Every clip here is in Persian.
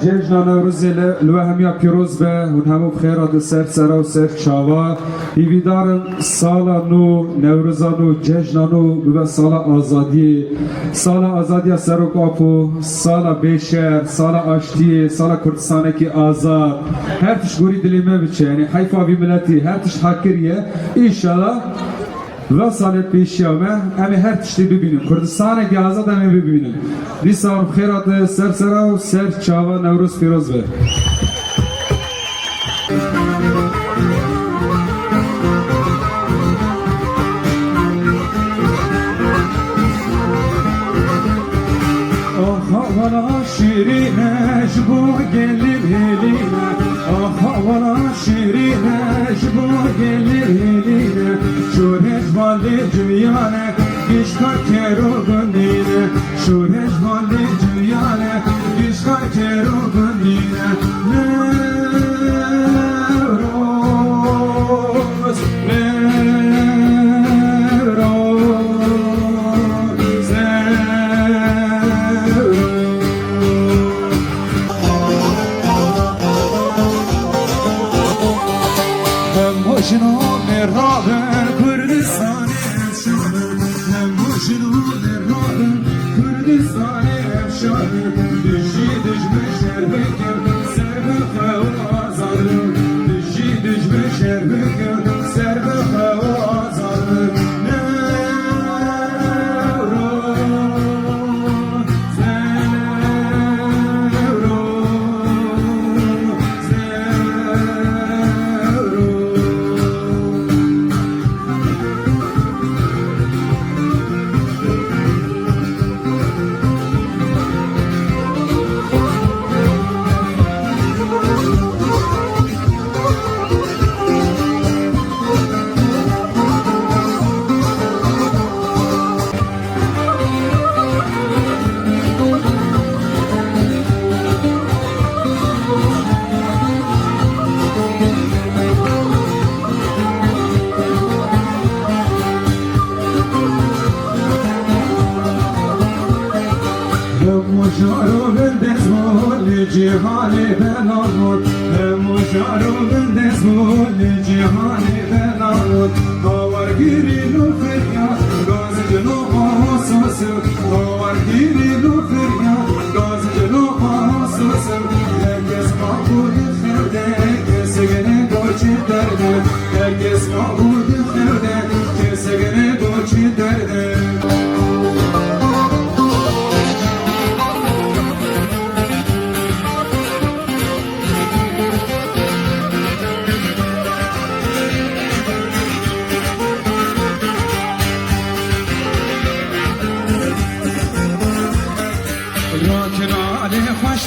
جشن نوروز لو همیا پیروز به اون همو بخیرات سر سرا و سر چاوا ایویدارن سالا نو نوروزا نو جشن نو و سالا آزادی سر و کافو سالا بیشر سالا آشتی سالا کردستانه کی آزاد هر تش گوری دلیمه بچه یعنی حیفا بی ملتی هر تش حکریه ایشالا و سال پیشیامه همه هر تشتی ببینیم کردستان که آزاد همه ببینیم دیسان بخیرات سر سرا و سر چاوا نوروز پیروز به ولا شيرينش بو قلب هلينا ولا شيرينش بو قلب هلينا شو نجمال جميانك بيشكر كيرو بندينا شو نجمال جميانك بيشكر كيرو بندينا نوروز جنون الرابع كردستان شهر نمو جنون الرابع كردستان شهر دجي دج بشر بكر سر خوازر دجي دج بشر بكر سر خوازر مشارو بالدزمول جهاني بنامود مشارو بالدزمول جهاني بنامود باور گیری لو فریاد گاز جلو آساس باور گیری لو فریاد گاز جلو آساس هرگز قابود خرده کسگنه گوچی درده هرگز قابود خرده کسگنه گوچی درده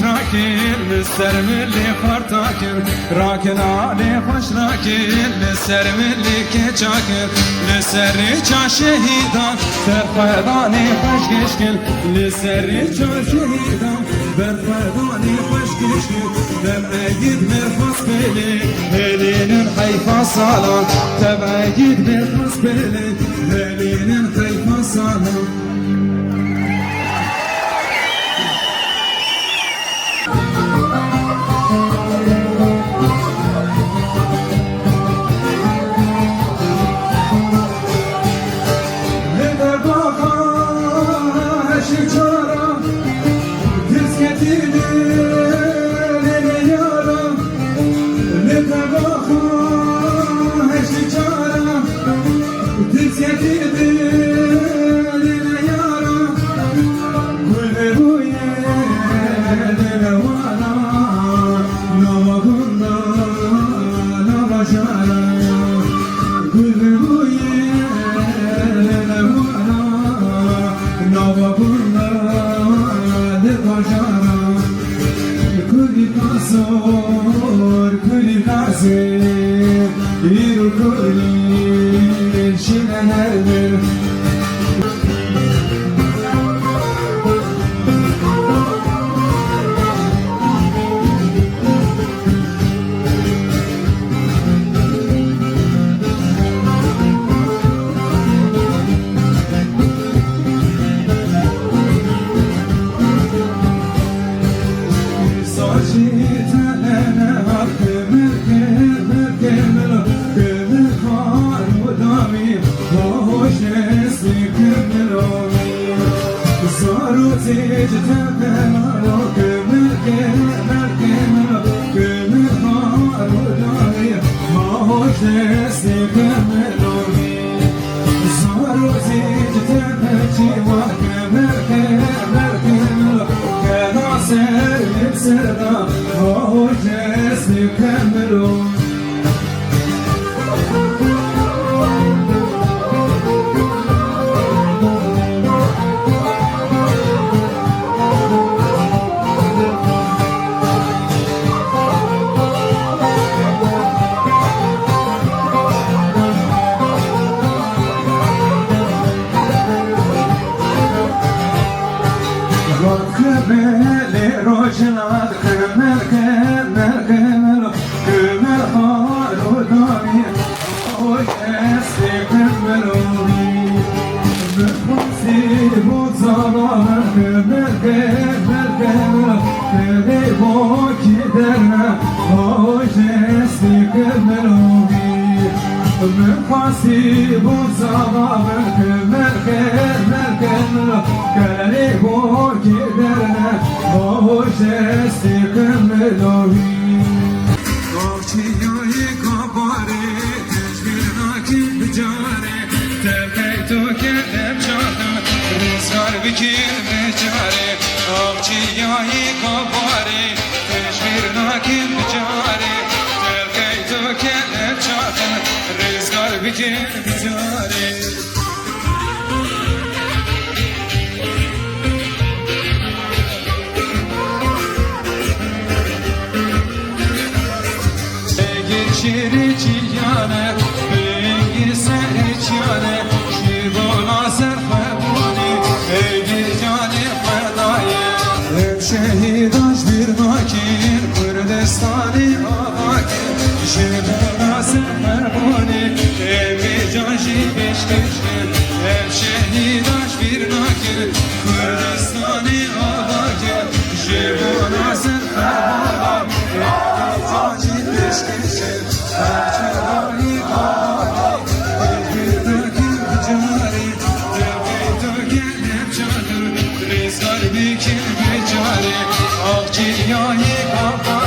راكن للسر ملي خرطاكن راكن علي خوش راكن للسر ملي كيشاكن للسر ريشا شهيدان برفضاني خوش كشكل للسر ريشا شهيدان برفضاني خوش كشكل تبعيد مرفص بلي هلين حيفا صالان تبعيد مرفص بلي هلين حيفا صالان Rızgar bir kim becarı, avcı yayı kafa.